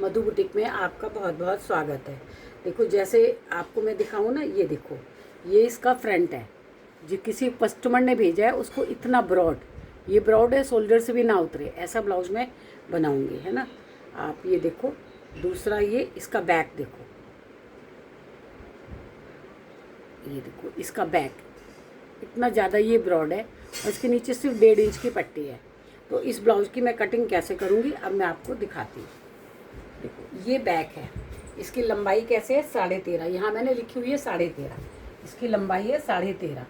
मधु boutique में आपका बहुत बहुत स्वागत है। देखो जैसे आपको मैं दिखाऊँ ना, ये देखो, ये इसका फ्रंट है जो किसी कस्टमर ने भेजा है उसको, इतना ब्रॉड, ये ब्रॉड है, शोल्डर से भी ना उतरे, ऐसा ब्लाउज मैं बनाऊंगी, है ना। आप ये देखो, दूसरा ये इसका बैक देखो, ये देखो इसका बैक इतना ज़्यादा ये ब्रॉड है और इसके नीचे सिर्फ 1.5 इंच की पट्टी है। तो इस ब्लाउज की मैं कटिंग कैसे करूँगी अब मैं आपको दिखाती हूँ। देखो ये बैक है, इसकी लंबाई कैसे है 13.5, यहाँ मैंने लिखी हुई है 13.5, इसकी लंबाई है 13.5,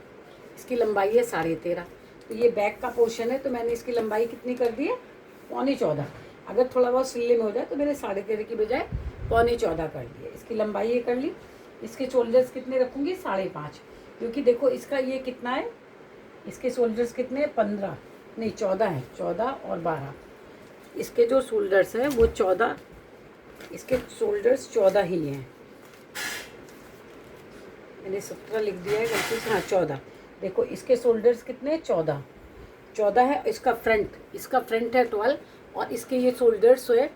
इसकी लंबाई है 13.5। तो ये बैक का पोर्शन है, तो मैंने इसकी लंबाई कितनी कर दी है 14.25। अगर थोड़ा बहुत सिले में हो जाए तो मैंने 13.5 की बजाय 14.25 कर दी है। इसकी लंबाई ये कर ली। इसके शोल्डर्स कितने रखूँगी 5.5, क्योंकि देखो इसका ये कितना है, इसके शोल्डर्स कितने 15 नहीं 14 है, 14 और 12, इसके जो शोल्डर्स हैं वो 14, इसके शोल्डर्स 14 ही हैं। मैंने 17 लिख दिया है गलती से, हाँ 14। देखो इसके शोल्डर्स कितने 14 है। इसका फ्रंट है 12 और इसके ये शोल्डर्स है,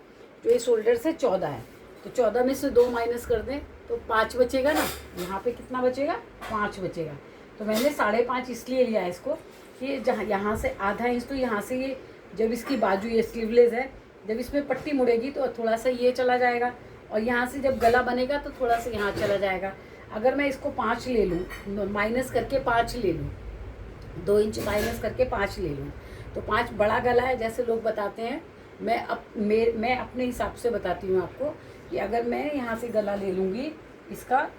जो ये शोल्डर्स है 14 है। तो 14 में से 2 माइनस कर दें तो 5 बचेगा ना, यहाँ पे कितना बचेगा 5 बचेगा। तो मैंने 5.5 इसलिए लिया है इसको कि जहाँ यहाँ से आधा इंच, तो यहाँ से ये जब इसकी बाजू ये स्लीवलेस है, जब इसमें पट्टी मुड़ेगी तो थोड़ा सा ये चला जाएगा और यहाँ से जब गला बनेगा तो थोड़ा सा यहाँ चला जाएगा। अगर मैं इसको 5 ले लूँ, माइनस करके 5 ले लूँ, 2 इंच माइनस करके 5 ले लूँ, तो 5 बड़ा गला है जैसे लोग बताते हैं। मैं अपने हिसाब से बताती हूँ आपको कि अगर मैं यहाँ से गला ले लूँगी, इसका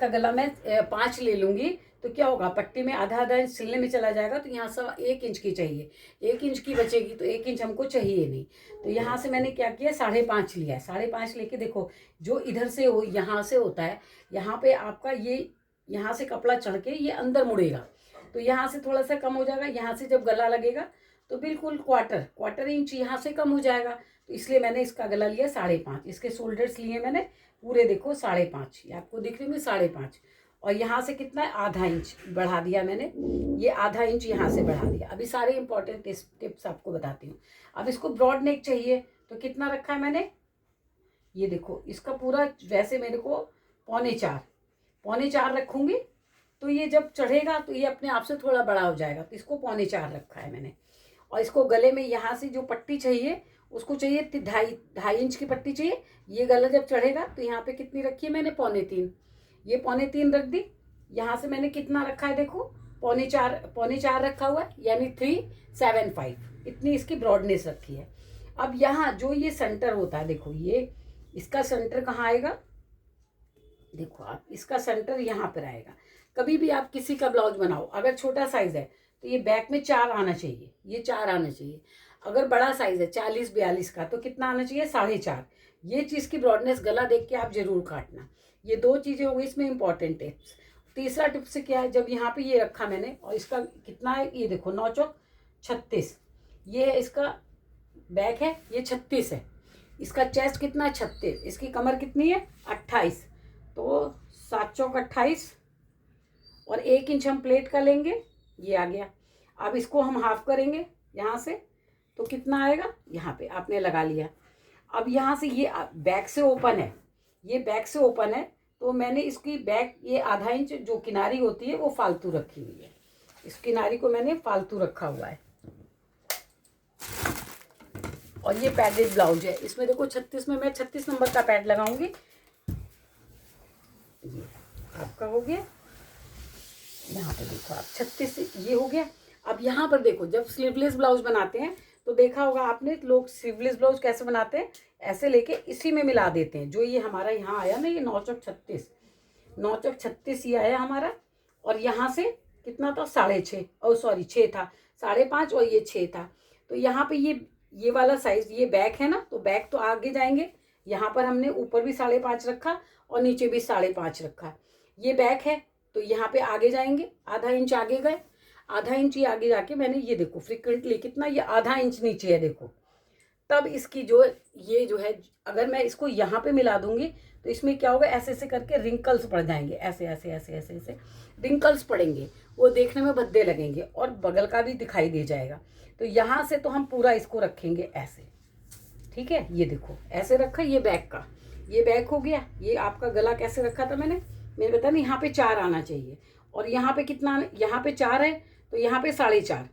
गला मैं 5 ले लूँगी, तो क्या होगा, पट्टी में आधा आधा इंच सिलने में चला जाएगा। तो यहाँ से 1 इंच की चाहिए, 1 इंच की बचेगी, तो 1 इंच हमको चाहिए नहीं। तो यहाँ से मैंने क्या किया 5.5 लिया है। 5.5 लेके देखो, जो इधर से यहाँ से होता है, यहाँ पे आपका ये यहाँ से कपड़ा चढ़ के ये अंदर मुड़ेगा, तो यहाँ से थोड़ा सा कम हो जाएगा। यहाँ से जब गला लगेगा तो बिल्कुल क्वार्टर इंच यहाँ से कम हो जाएगा। तो इसलिए मैंने इसका गला लिया 5.5। इसके शोल्डर्स लिए मैंने पूरे देखो 5.5, ये आपको दिख रही होंगे 5.5, और यहाँ से कितना है आधा इंच बढ़ा दिया मैंने, ये आधा इंच यहाँ से बढ़ा दिया। अभी सारे इंपॉर्टेंट टिप्स आपको बताती हूँ। अब इसको ब्रॉड नेक चाहिए, तो कितना रखा है मैंने, ये देखो इसका पूरा, वैसे मेरे को 3.25 रखूँगी, तो ये जब चढ़ेगा तो ये अपने आप से थोड़ा बड़ा हो जाएगा। तो इसको 3.25 रखा है मैंने। और इसको गले में यहाँ से जो पट्टी चाहिए उसको चाहिए 2.5 इंच की पट्टी चाहिए। ये गला जब चढ़ेगा तो यहाँ पे कितनी रखी है मैंने 3.25, ये 3.25 रख दी। यहाँ से मैंने कितना रखा है देखो 4.25 रखा हुआ है, यानी 3.75, इतनी इसकी ब्रॉडनेस रखी है। अब यहाँ जो ये सेंटर होता है, देखो ये इसका सेंटर कहाँ आएगा, देखो आप इसका सेंटर यहाँ पर आएगा। कभी भी आप किसी का ब्लाउज बनाओ, अगर छोटा साइज है तो ये बैक में 4 आना चाहिए, ये 4 आना चाहिए। अगर बड़ा साइज है 40-42 का तो कितना आना चाहिए 4.5। ये चीज़ की ब्रॉडनेस गला देख के आप जरूर काटना। ये 2 चीज़ें हो गई इसमें इंपॉर्टेंट टिप्स। तीसरा टिप्स क्या है, जब यहाँ पे ये रखा मैंने और इसका कितना है, ये देखो 9 चौक 36, ये है इसका बैक है, ये 36 है। इसका चेस्ट कितना है 36, इसकी कमर कितनी है 28, तो 7 चौक 28 और 1 इंच हम प्लेट का लेंगे, ये आ गया। अब इसको हम हाफ करेंगे यहाँ से, तो कितना आएगा, यहाँ पे आपने लगा लिया। अब यहाँ से ये बैक से ओपन है, ये बैक से ओपन है, तो मैंने इसकी बैक ये आधा इंच जो किनारी होती है वो फालतू रखी हुई है, इस किनारी को मैंने फालतू रखा हुआ है। और ये पैडेड ब्लाउज है, इसमें देखो 36 में मैं 36 नंबर का पैड लगाऊंगी। ये आपका हो गया, यहाँ पे देखो आप 36 ये हो गया। अब यहाँ पर देखो, जब स्लीवलेस ब्लाउज बनाते हैं तो देखा होगा आपने, लोग स्लीवलेस ब्लाउज कैसे बनाते हैं, ऐसे लेके इसी में मिला देते हैं। जो ये हमारा यहाँ आया ना, ये 9 चौक 36, 9 चौक 36 ये आया हमारा। और यहाँ से कितना था 6.5, और सॉरी 6 था, 5.5 और ये 6 था। तो यहाँ पे ये वाला साइज, ये बैक है ना, तो बैक तो आगे जाएंगे। यहाँ पर हमने ऊपर भी 5.5 रखा और नीचे भी 5.5 रखा। ये बैक है तो यहाँ पे आगे जाएंगे, आधा इंच आगे गए, आधा इंच ही आगे जाके मैंने ये देखो फ्रिक्वेंटली कितना, ये आधा इंच नीचे है देखो। तब इसकी जो ये जो है, अगर मैं इसको यहाँ पे मिला दूंगी तो इसमें क्या होगा, ऐसे ऐसे करके रिंकल्स पड़ जाएंगे, ऐसे ऐसे ऐसे ऐसे ऐसे रिंकल्स पड़ेंगे। वो देखने में भद्दे लगेंगे और बगल का भी दिखाई दे जाएगा। तो यहाँ से तो हम पूरा इसको रखेंगे ऐसे, ठीक है। ये देखो ऐसे रखा, ये बैक का, ये बैक हो गया। ये आपका गला कैसे रखा था मैंने बताया ना, यहाँ पे 4 आना चाहिए और यहाँ पे कितना, यहाँ पे 4 है तो यहाँ पे 4.5,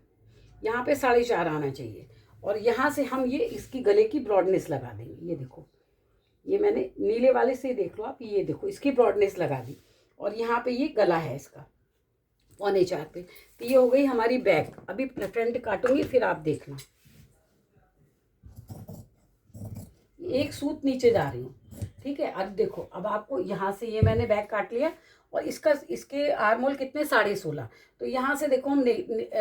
यहाँ पे 4.5 आना चाहिए। और यहाँ से हम ये इसकी गले की ब्रॉडनेस लगा देंगे। ये देखो, ये मैंने नीले वाले से देख लो आप, ये देखो इसकी ब्रॉडनेस लगा दी और यहाँ पे ये गला है इसका 4.25 पे। तो ये हो गई हमारी बैक। अभी फ्रंट काटूंगी फिर आप देखना। एक सूत नीचे जा रही हूँ, ठीक है। अब देखो, अब आपको यहाँ से ये मैंने बैक काट लिया और इसके आर्म होल कितने, 16.5। तो यहाँ से देखो हम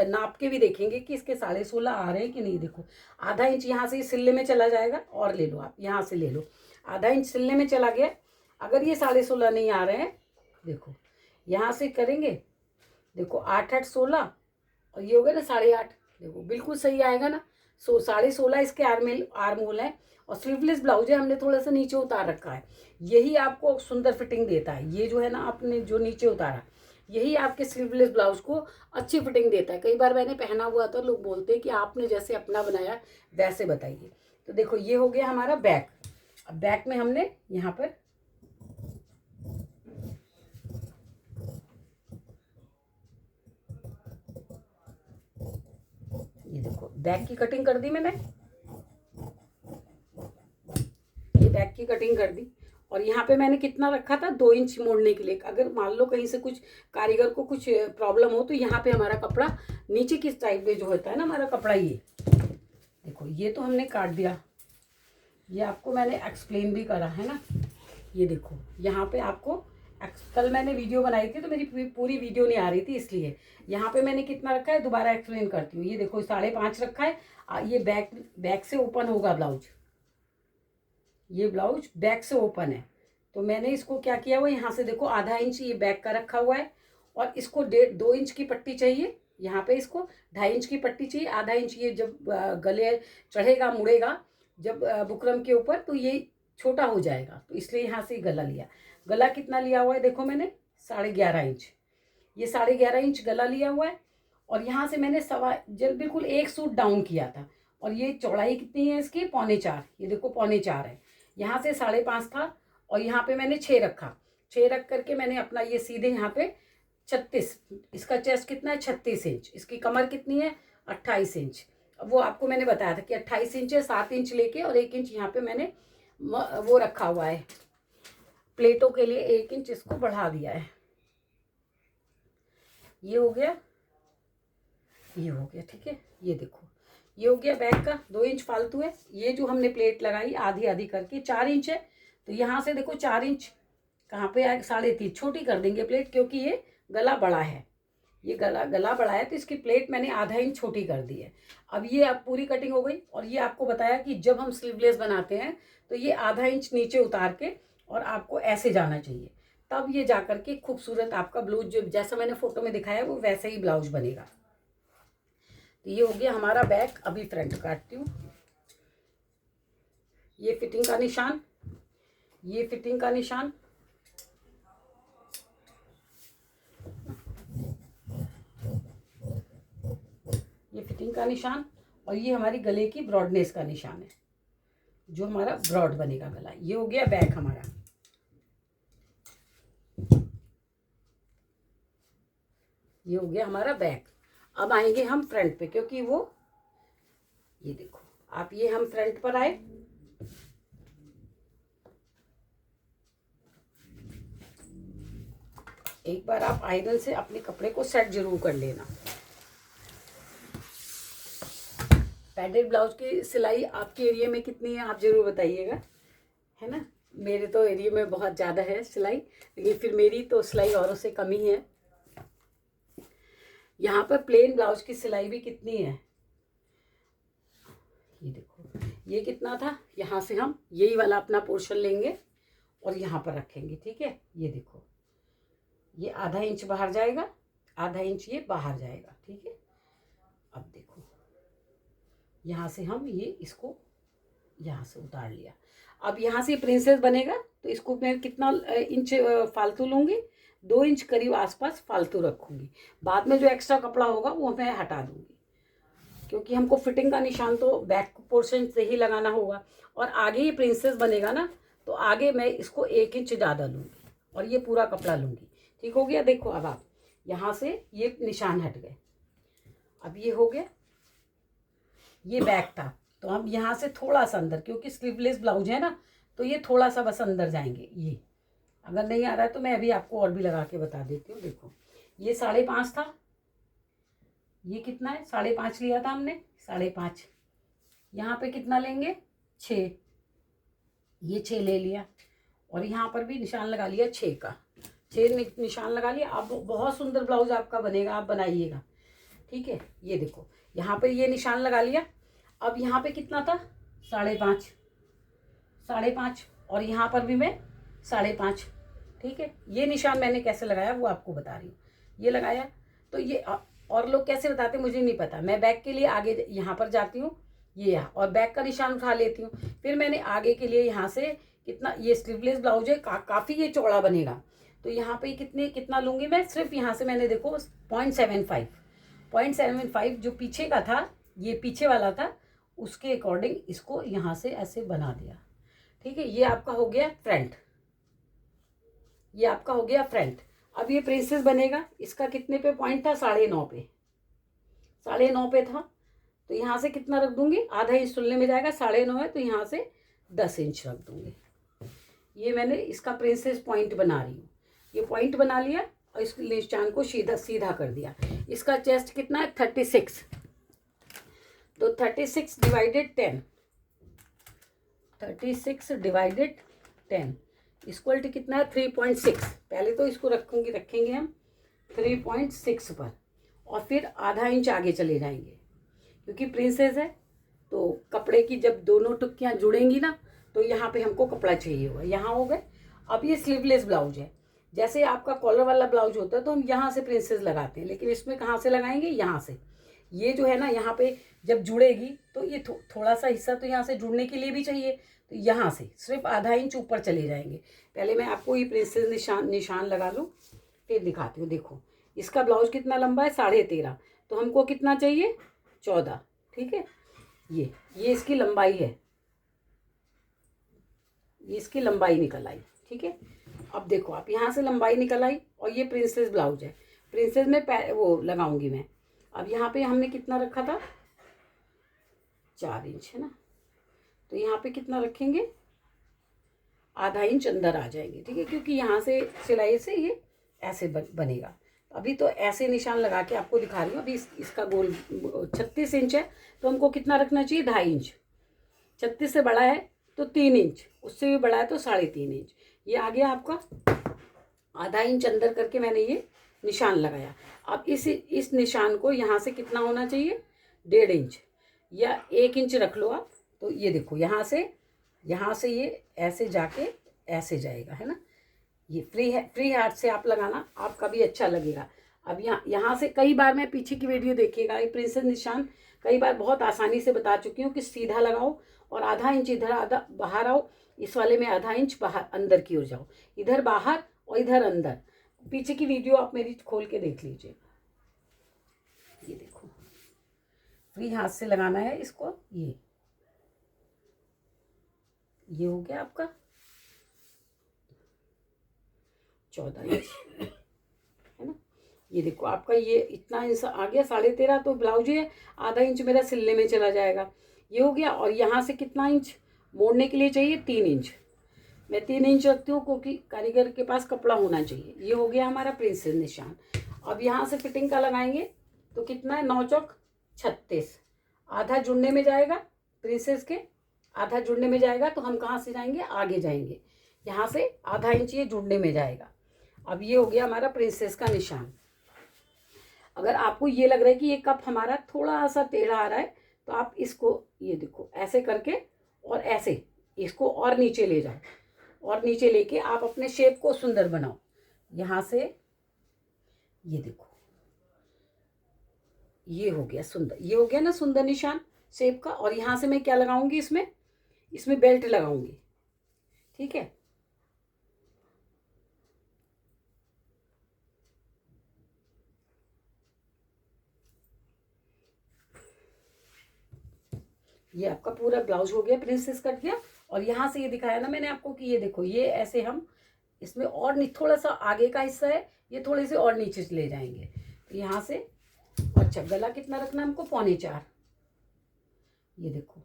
नाप के भी देखेंगे कि इसके 16.5 आ रहे हैं कि नहीं। देखो आधा इंच यहाँ से सिल्ले में चला जाएगा, और ले लो आप, यहाँ से ले लो, आधा इंच सिल्ले में चला गया। अगर ये 16.5 नहीं आ रहे हैं, देखो यहाँ से करेंगे, देखो 8 8 16 और ये हो गया ना 8.5। देखो बिल्कुल सही आएगा ना। 16.5 इसके आर्म होल है और स्लीवलेस ब्लाउज है, हमने थोड़ा सा नीचे उतार रखा है। यही आपको सुंदर फिटिंग देता है। ये जो है ना आपने जो नीचे उतारा, यही आपके स्लीवलेस ब्लाउज को अच्छी फिटिंग देता है। कई बार मैंने पहना हुआ तो लोग बोलते हैं कि आपने जैसे अपना बनाया वैसे बताइए। तो देखो ये हो गया हमारा बैक। अब बैक में हमने यहाँ पर ये देखो बैक की कटिंग कर दी मैंने, ये बैक की कटिंग कर दी। और यहाँ पे मैंने कितना रखा था, 2 इंच मोड़ने के लिए। अगर मान लो कहीं से कुछ कारीगर को कुछ प्रॉब्लम हो तो यहाँ पे हमारा कपड़ा नीचे की साइड पे जो होता है ना हमारा कपड़ा, ये देखो ये तो हमने काट दिया। ये आपको मैंने एक्सप्लेन भी करा है ना। ये देखो यहाँ पे आपको कल मैंने वीडियो बनाई थी तो मेरी पूरी वीडियो नहीं आ रही थी, इसलिए यहाँ पे मैंने कितना रखा है दोबारा एक्सप्लेन करती हूँ। ये देखो 5.5 रखा है। ये बैक से ओपन होगा ब्लाउज, ये ब्लाउज बैक से ओपन है। तो मैंने इसको क्या किया हुआ, यहाँ से देखो आधा इंच ये बैक का रखा हुआ है और इसको 2 इंच की पट्टी चाहिए। यहाँ पे इसको 2.5 इंच की पट्टी चाहिए। आधा इंच ये जब गले चढ़ेगा मुड़ेगा जब बुकरम के ऊपर तो ये छोटा हो जाएगा, तो इसलिए यहाँ से गला लिया। गला कितना लिया हुआ है देखो मैंने, 11.5 इंच। ये 11.5 इंच गला लिया हुआ है। और यहाँ से मैंने जब बिल्कुल 1 सूट डाउन किया था। और ये चौड़ाई कितनी है इसकी, 3.25। ये देखो 3.25 है। यहाँ से 5.5 था और यहाँ पे मैंने 6 रखा। 6 रख करके मैंने अपना ये सीधे यहाँ पे 36, इसका चेस्ट कितना है 36 इंच, इसकी कमर कितनी है 28 इंच। वो आपको मैंने बताया था कि 28 इंच है, 7 इंच लेके और 1 इंच यहाँ पे मैंने वो रखा हुआ है प्लेटों के लिए, 1 इंच इसको बढ़ा दिया है। ये हो गया, ये हो गया, ठीक है। ये देखो ये हो गया बैक का, 2 इंच फालतू है। ये जो हमने प्लेट लगाई आधी आधी करके 4 इंच है। तो यहाँ से देखो 4 इंच कहाँ पे आए, 3.5 छोटी कर देंगे प्लेट, क्योंकि ये गला बड़ा है। ये गला बड़ा है तो इसकी प्लेट मैंने आधा इंच छोटी कर दी है। अब ये अब पूरी कटिंग हो गई। और ये आपको बताया कि जब हम स्लीवलेस बनाते हैं तो ये आधा इंच नीचे उतार के और आपको ऐसे जाना चाहिए, तब ये जा करके खूबसूरत आपका ब्लाउज जो जैसा मैंने फोटो में दिखाया वो वैसे ही ब्लाउज बनेगा। तो ये हो गया हमारा बैक। अभी फ्रंट काटती हूँ। ये फिटिंग का निशान, ये फिटिंग का निशान, ये फिटिंग का निशान और ये हमारी गले की ब्रॉडनेस का निशान है, जो हमारा ब्रॉड बनेगा गला। ये हो गया बैक हमारा। ये हो गया हमारा बैक। अब आएंगे हम फ्रंट पे, क्योंकि वो ये देखो आप, ये हम फ्रंट पर आए। एक बार आप आयरन से अपने कपड़े को सेट जरूर कर लेना। पैडेड ब्लाउज की सिलाई आपके एरिया में कितनी है आप जरूर बताइएगा, है ना। मेरे तो एरिया में बहुत ज़्यादा है सिलाई, लेकिन फिर मेरी तो सिलाई औरों से कम ही है। यहाँ पर प्लेन ब्लाउज की सिलाई भी कितनी है, ये देखो ये कितना था। यहाँ से हम यही वाला अपना पोर्शन लेंगे और यहाँ पर रखेंगे, ठीक है। ये देखो ये आधा इंच बाहर जाएगा, आधा इंच ये बाहर जाएगा, ठीक है। अब देखो यहाँ से हम ये इसको यहाँ से उतार लिया। अब यहाँ से प्रिंसेस बनेगा तो इसको मैं कितना इंच फालतू लूँगी, 2 इंच करीब आसपास फालतू रखूँगी। बाद में जो एक्स्ट्रा कपड़ा होगा वो मैं हटा दूँगी, क्योंकि हमको फिटिंग का निशान तो बैक पोर्शन से ही लगाना होगा। और आगे ये प्रिंसेस बनेगा ना, तो आगे मैं इसको 1 इंच ज़्यादा लूँगी और ये पूरा कपड़ा लूँगी। ठीक हो गया। देखो अब आप यहाँ से ये निशान हट गए। अब ये हो गया, ये बैक था तो हम यहाँ से थोड़ा सा अंदर, क्योंकि स्लीवलेस ब्लाउज है ना, तो ये थोड़ा सा बस अंदर जाएंगे। ये अगर नहीं आ रहा है तो मैं अभी आपको और भी लगा के बता देती हूँ। देखो ये 5.5 था, ये कितना है 5.5 लिया था हमने, 5.5। यहाँ पे कितना लेंगे 6, ये 6 ले लिया और यहाँ पर भी निशान लगा लिया 6 का, 6 निशान लगा लिया। अब बहुत सुंदर ब्लाउज आपका बनेगा, आप बनाइएगा। ठीक है, ये देखो यहाँ पर ये निशान लगा लिया। अब यहाँ पे कितना था 5.5 और यहाँ पर भी मैं 5.5। ठीक है, ये निशान मैंने कैसे लगाया वो आपको बता रही हूँ। ये लगाया तो ये, और लोग कैसे बताते मुझे नहीं पता। मैं बैक के लिए आगे यहाँ पर जाती हूँ, ये यहाँ, और बैक का निशान उठा लेती हूँ। फिर मैंने आगे के लिए यहाँ से कितना, ये स्लीवलेस ब्लाउज है, काफ़ी ये चौड़ा बनेगा, तो यहाँ पे कितना लूँगी मैं, सिर्फ यहाँ से मैंने देखो 0.75 जो पीछे का था, ये पीछे वाला था, उसके अकॉर्डिंग इसको यहाँ से ऐसे बना दिया। ठीक है, ये आपका हो गया फ्रंट, ये आपका हो गया फ्रंट। अब ये प्रिंसेस बनेगा, इसका कितने पे पॉइंट था 9.5 पे, 9.5 पे था, तो यहाँ से कितना रख दूंगी, आधा इंच तुलने में जाएगा, 9.5 है तो यहाँ से 10 इंच रख दूंगी। ये मैंने इसका प्रिंसेस पॉइंट बना रही हूँ, ये पॉइंट बना लिया और इस निशान को सीधा कर दिया। इसका चेस्ट कितना है 36, तो 36 डिवाइडेड 10 इक्वल टू कितना है 3.6। पहले तो इसको रखेंगे हम 3.6 पर और फिर आधा इंच आगे चले जाएंगे, क्योंकि प्रिंसेस है तो कपड़े की जब दोनों टुक्कियाँ जुड़ेंगी ना, तो यहाँ पे हमको कपड़ा चाहिए होगा। यहाँ हो गए। अब ये स्लीवलेस ब्लाउज है, जैसे आपका कॉलर वाला ब्लाउज होता है तो हम यहाँ से प्रिंसेस लगाते हैं, लेकिन इसमें कहाँ से लगाएंगे, यहाँ से। ये जो है ना, यहाँ पे जब जुड़ेगी तो ये थोड़ा सा हिस्सा तो यहाँ से जुड़ने के लिए भी चाहिए, तो यहाँ से सिर्फ आधा इंच ऊपर चले जाएंगे। पहले मैं आपको ये प्रिंसेस निशान लगा लूँ, फिर दिखाती हूँ। देखो इसका ब्लाउज कितना लंबा है 13.5, तो हमको कितना चाहिए 14। ठीक है, ये इसकी लंबाई है, ये इसकी लंबाई निकल आई। ठीक है, अब देखो आप यहाँ से लंबाई निकल आई और ये प्रिंसेस ब्लाउज है, प्रिंसेस में वो लगाऊंगी मैं। अब यहाँ पे हमने कितना रखा था 4 इंच है ना, तो यहाँ पे कितना रखेंगे, आधा इंच अंदर आ जाएंगे। ठीक है, क्योंकि यहाँ से सिलाई से ये ऐसे बनेगा। अभी तो ऐसे निशान लगा के आपको दिखा रही हूँ। अभी इसका गोल 36 इंच है, तो हमको कितना रखना चाहिए 2.5 इंच। 36 से बड़ा है तो 3 इंच, उससे भी बड़ा है तो 3.5 इंच। ये आ गया आपका, आधा इंच अंदर करके मैंने ये निशान लगाया। अब इस निशान को यहाँ से कितना होना चाहिए 1.5 इंच या 1 इंच रख लो आप। तो ये देखो यहाँ से ये ऐसे जाके ऐसे जाएगा, है ना। ये फ्री हाथ से आप लगाना, आपका भी अच्छा लगेगा। अब यहाँ से कई बार, मैं पीछे की वीडियो देखिएगा, ये प्रिंसेस निशान कई बार बहुत आसानी से बता चुकी हूँ कि सीधा लगाओ और आधा इंच इधर, आधा बाहर आओ। इस वाले में आधा इंच बाहर अंदर की ओर जाओ, इधर बाहर और इधर अंदर। पीछे की वीडियो आप मेरी खोल के देख लीजिए। ये देखो फ्री हाथ से लगाना है इसको। ये हो गया आपका 14 इंच, है ना। ये देखो आपका ये इतना इंच आ गया 13.5, तो ब्लाउज है आधा इंच मेरा सिलने में चला जाएगा। ये हो गया। और यहाँ से कितना इंच मोड़ने के लिए चाहिए 3 इंच। मैं 3 इंच रखती हूँ क्योंकि कारीगर के पास कपड़ा होना चाहिए। ये हो गया हमारा प्रिंसेस निशान। अब यहाँ से फिटिंग का लगाएंगे तो कितना है 9 चौक 36, आधा जुड़ने में जाएगा प्रिंसेस के, आधा जुड़ने में जाएगा। तो हम कहाँ से जाएंगे, आगे जाएंगे, यहाँ से आधा इंच ये जुड़ने में जाएगा। अब ये हो गया हमारा प्रिंसेस का निशान। अगर आपको ये लग रहा है कि ये कप हमारा थोड़ा सा टेढ़ा आ रहा है, तो आप इसको ये देखो ऐसे करके और ऐसे इसको और नीचे ले जाओ, और नीचे लेके आप अपने शेप को सुंदर बनाओ। यहाँ से ये देखो, ये हो गया सुंदर, ये हो गया ना सुंदर निशान शेप का। और यहाँ से मैं क्या लगाऊंगी, इसमें इसमें बेल्ट लगाऊंगी, ठीक है। ये आपका पूरा ब्लाउज हो गया, प्रिंसेस कट गया। और यहाँ से ये दिखाया ना मैंने आपको कि ये देखो, ये ऐसे हम इसमें और थोड़ा सा आगे का हिस्सा है, ये थोड़े से और नीचे ले जाएंगे। तो यहाँ से, अच्छा गला कितना रखना हमको, 3.25। ये देखो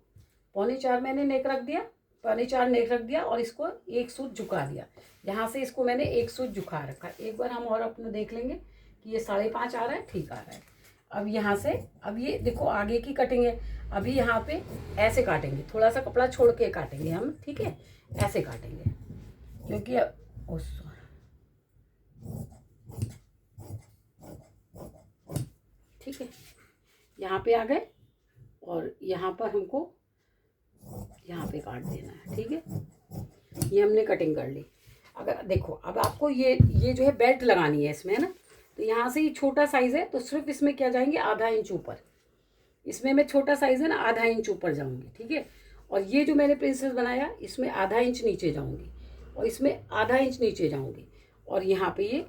3.25 मैंने नेक रख दिया, 3.25 नेक रख दिया और इसको एक सूत झुका दिया। यहाँ से इसको मैंने एक सूत झुका रखा। एक बार हम और अपना देख लेंगे कि ये 5.5 आ रहा है, ठीक आ रहा है। अब यहाँ से, अब ये देखो आगे की कटिंग है, अभी यहाँ पे ऐसे काटेंगे, थोड़ा सा कपड़ा छोड़ के काटेंगे हम, ठीक है, ऐसे काटेंगे क्योंकि ठीक है। यहाँ पे आ गए और यहाँ पर हमको यहाँ पे काट देना है, ठीक है। ये हमने कटिंग कर ली। अगर देखो अब आपको ये जो है बेल्ट लगानी है इसमें, है ना। तो यहाँ से ये छोटा साइज़ है तो सिर्फ इसमें क्या जाएंगे, आधा इंच ऊपर। इसमें मैं छोटा साइज़ है ना, आधा इंच ऊपर जाऊँगी, ठीक है। और ये जो मैंने प्रिंसेस बनाया इसमें आधा इंच नीचे जाऊँगी और इसमें आधा इंच नीचे जाऊँगी। और यहाँ पे ये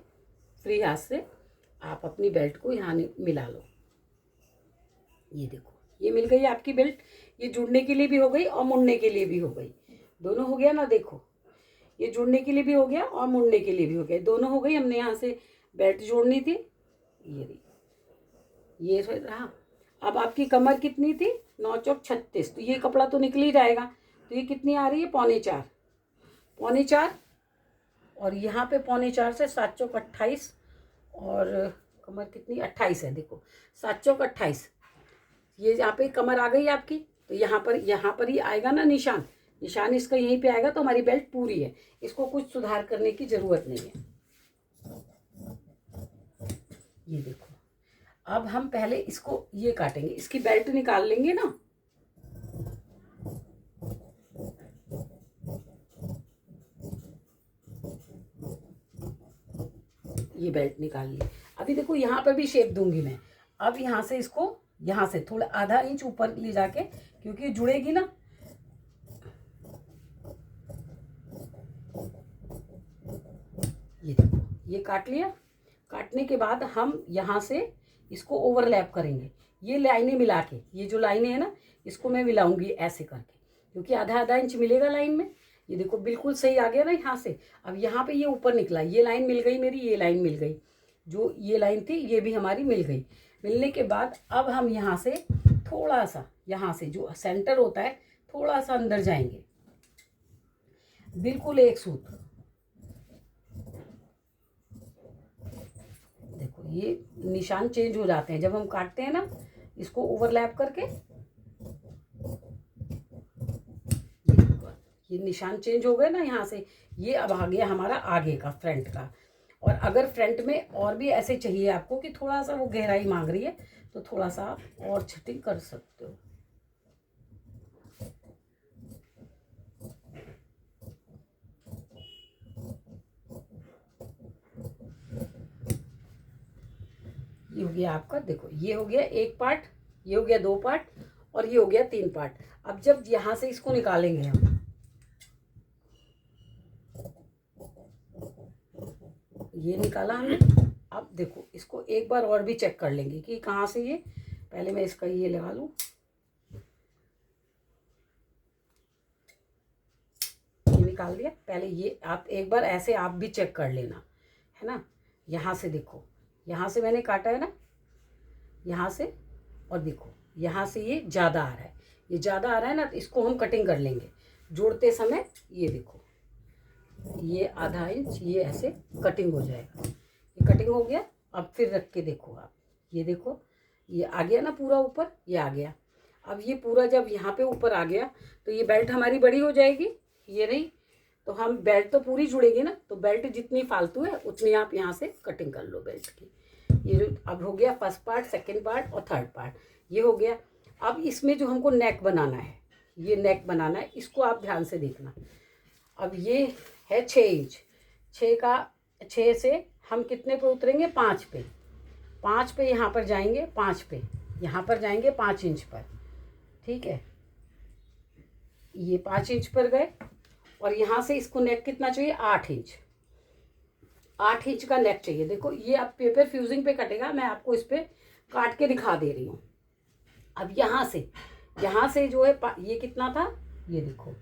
फ्री हाथ से आप अपनी बेल्ट को यहाँ मिला लो। ये देखो ये मिल गई आपकी बेल्ट। ये जुड़ने के लिए भी हो गई और मुड़ने के लिए भी हो गई, दोनों हो गया ना। देखो ये जुड़ने के लिए भी हो गया और मुड़ने के लिए भी हो गया, दोनों हो गई। हमने यहाँ से बेल्ट जोड़नी थी, ये रहा। अब आपकी कमर कितनी थी, 9 चौक 36, तो ये कपड़ा तो निकल ही जाएगा। तो ये कितनी आ रही है, 3.25, 3.25। और यहाँ पे 3.25 से 7 चौक 28 और कमर कितनी 28 है। देखो 7 चौक 28, ये यहाँ पे कमर आ गई आपकी। तो यहाँ पर ही आएगा ना निशान, निशान इसका यहीं पे आएगा। तो हमारी बेल्ट पूरी है, इसको कुछ सुधार करने की ज़रूरत नहीं है। ये देखो अब हम पहले इसको ये काटेंगे, इसकी बेल्ट निकाल लेंगे ना। ये बेल्ट निकाल ली। अभी देखो यहाँ पर भी शेप दूंगी मैं। अब यहाँ से इसको, यहाँ से थोड़ा आधा इंच ऊपर ले जाके, क्योंकि जुड़ेगी ना। ये देखो ये काट लिया। काटने के बाद हम यहाँ से इसको ओवरलैप करेंगे, ये लाइनें मिला के। ये जो लाइनें है ना, इसको मैं मिलाऊंगी ऐसे करके, क्योंकि आधा आधा इंच मिलेगा लाइन में। ये देखो बिल्कुल सही आ गया ना यहाँ से। अब यहाँ पे ये ऊपर निकला, ये लाइन मिल गई मेरी, ये लाइन मिल गई, जो ये लाइन थी ये भी हमारी मिल गई। मिलने के बाद अब हम यहाँ से थोड़ा सा, यहाँ से जो सेंटर होता है थोड़ा सा अंदर जाएंगे, बिल्कुल एक सूत। देखो ये निशान चेंज हो जाते हैं जब हम काटते हैं ना, इसको ओवरलैप करके। ये निशान चेंज हो गए ना यहाँ से। ये अब आ गया हमारा आगे का, फ्रंट का। और अगर फ्रंट में और भी ऐसे चाहिए आपको कि थोड़ा सा वो गहराई मांग रही है, तो थोड़ा सा और छटिंग कर सकते हो। ये हो गया आपका, देखो ये हो गया 1 पार्ट, ये हो गया 2 पार्ट और ये हो गया 3 पार्ट। अब जब यहाँ से इसको निकालेंगे हम, ये निकाला हमने। अब देखो इसको एक बार और भी चेक कर लेंगे कि कहाँ से ये, पहले मैं इसका ये लगा लूँ। ये निकाल दिया। पहले ये आप एक बार ऐसे आप भी चेक कर लेना, है ना। यहाँ से देखो, यहाँ से मैंने काटा है ना, यहाँ से। और देखो यहाँ से ये ज़्यादा आ रहा है, ये ज़्यादा आ रहा है ना, तो इसको हम कटिंग कर लेंगे जोड़ते समय। ये देखो ये आधा इंच, ये ऐसे कटिंग हो जाएगा। ये कटिंग हो गया। अब फिर रख के देखो आप, ये देखो ये आ गया ना पूरा ऊपर, ये आ गया। अब ये पूरा जब यहाँ पे ऊपर आ गया तो ये बेल्ट हमारी बड़ी हो जाएगी, ये नहीं। तो हम बेल्ट तो पूरी जुड़ेगी ना, तो बेल्ट जितनी फालतू है उतनी आप यहाँ से कटिंग कर लो बेल्ट की। ये जो अब हो गया फर्स्ट पार्ट, सेकंड पार्ट और थर्ड पार्ट, ये हो गया। अब इसमें जो हमको नेक बनाना है, ये नेक बनाना है, इसको आप ध्यान से देखना। अब ये है 6 इंच, 6 से हम कितने पे उतरेंगे, 5 पे। 5 पे यहाँ पर जाएंगे, 5 पे यहाँ पर जाएंगे 5 इंच पर, ठीक है। ये 5 इंच पर गए और यहाँ से इसको नेक कितना चाहिए, 8 इंच। 8 इंच का नेक चाहिए। देखो ये अब पेपर फ्यूजिंग पे कटेगा, मैं आपको इस पर काट के दिखा दे रही हूँ। अब यहाँ से जो है ये कितना था, ये देखो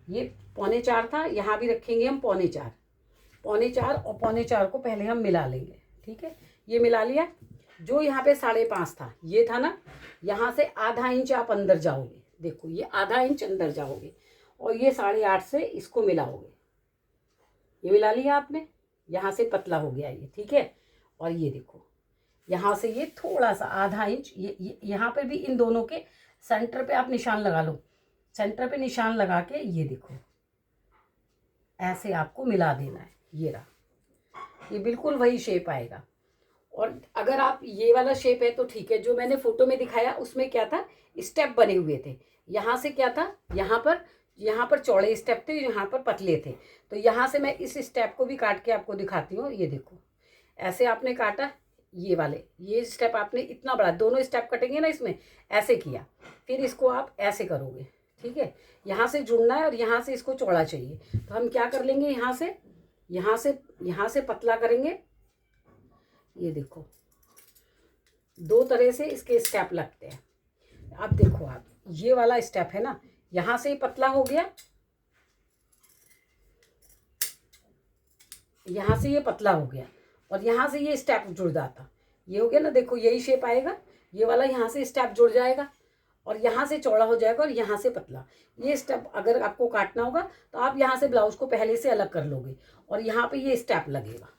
ये 3.25 था, यहाँ भी रखेंगे हम 3.25 और 3.25 को पहले हम मिला लेंगे। ठीक है, ये मिला लिया। जो यहाँ पे 5.5 था ये था ना, यहाँ से ½ इंच आप अंदर जाओगे। देखो ये ½ इंच अंदर जाओगे और ये 8.5 से इसको मिलाओगे। ये मिला लिया आपने, यहाँ से पतला हो गया ये। ठीक है, और ये देखो यहाँ से ये थोड़ा सा ½ इंच, ये यहाँ पे भी इन दोनों के सेंटर पे आप निशान लगा लो। सेंटर पे निशान लगा के ये देखो ऐसे आपको मिला देना है। ये रहा, ये बिल्कुल वही शेप आएगा। और अगर आप ये वाला शेप है तो ठीक है, जो मैंने फोटो में दिखाया उसमें क्या था, स्टेप बने हुए थे। यहाँ से क्या था, यहाँ पर चौड़े स्टेप थे, यहाँ पर पतले थे। तो यहाँ से मैं इस स्टेप को भी काट के आपको दिखाती हूँ। ये देखो ऐसे आपने काटा, ये स्टेप आपने इतना बड़ा, दोनों स्टेप कटेंगे ना इसमें, ऐसे किया। फिर इसको आप ऐसे करोगे। ठीक है, यहाँ से जुड़ना है और यहाँ से इसको चौड़ा चाहिए। तो हम क्या कर लेंगे, यहाँ से पतला करेंगे। ये देखो 2 तरह से इसके स्टेप लगते हैं। अब देखो आप, ये वाला स्टेप है ना, यहाँ से पतला हो गया, यहाँ से ये पतला हो गया और यहाँ से ये स्टेप जुड़ जाता। ये हो गया ना, देखो यही शेप आएगा। ये वाला यहाँ से स्टेप जुड़ जाएगा और यहाँ से चौड़ा हो जाएगा और यहाँ से पतला। ये स्टेप अगर आपको काटना होगा तो आप यहाँ से ब्लाउज को पहले से अलग कर लोगे और यहाँ पे ये स्टेप लगेगा।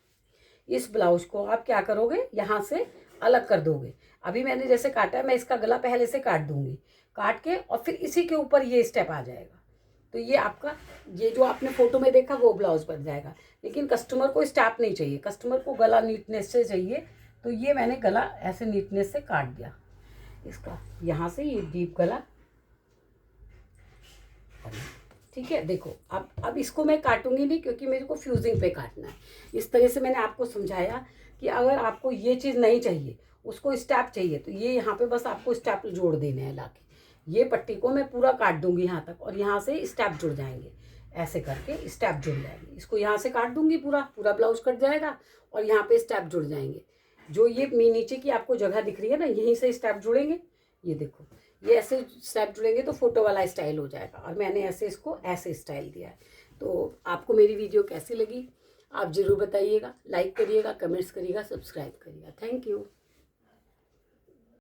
इस ब्लाउज को आप क्या करोगे, यहाँ से अलग कर दोगे। अभी मैंने जैसे काटा है, मैं इसका गला पहले से काट दूंगी, काट के और फिर इसी के ऊपर ये स्टेप आ जाएगा। तो ये आपका, ये जो आपने फोटो में देखा वो ब्लाउज बन जाएगा। लेकिन कस्टमर को स्टेप नहीं चाहिए, कस्टमर को गला नीटनेस से चाहिए। तो ये मैंने गला ऐसे नीटनेस से काट दिया इसका, यहाँ से ये डीप गला। ठीक है, देखो अब इसको मैं काटूंगी नहीं क्योंकि मेरे को फ्यूजिंग पे काटना है। इस तरह से मैंने आपको समझाया कि अगर आपको ये चीज़ नहीं चाहिए, उसको स्टेप चाहिए, तो ये यहाँ पे बस आपको स्टेप जोड़ देने हैं लाके। ये पट्टी को मैं पूरा काट दूंगी यहाँ तक और यहाँ से स्टेप जुड़ जाएंगे। ऐसे करके स्टेप जुड़ जाएंगे। इसको यहाँ से काट दूंगी, पूरा ब्लाउज कट जाएगा और यहाँ पे स्टेप जुड़ जाएंगे। जो ये नीचे की आपको जगह दिख रही है ना, यहीं से स्टेप जुड़ेंगे। ये देखो ये ऐसे स्टेप जुड़ेंगे तो फोटो वाला स्टाइल हो जाएगा। और मैंने ऐसे इसको ऐसे स्टाइल दिया है। तो आपको मेरी वीडियो कैसी लगी आप ज़रूर बताइएगा। लाइक करिएगा, कमेंट्स करिएगा, सब्सक्राइब करिएगा। Thank you.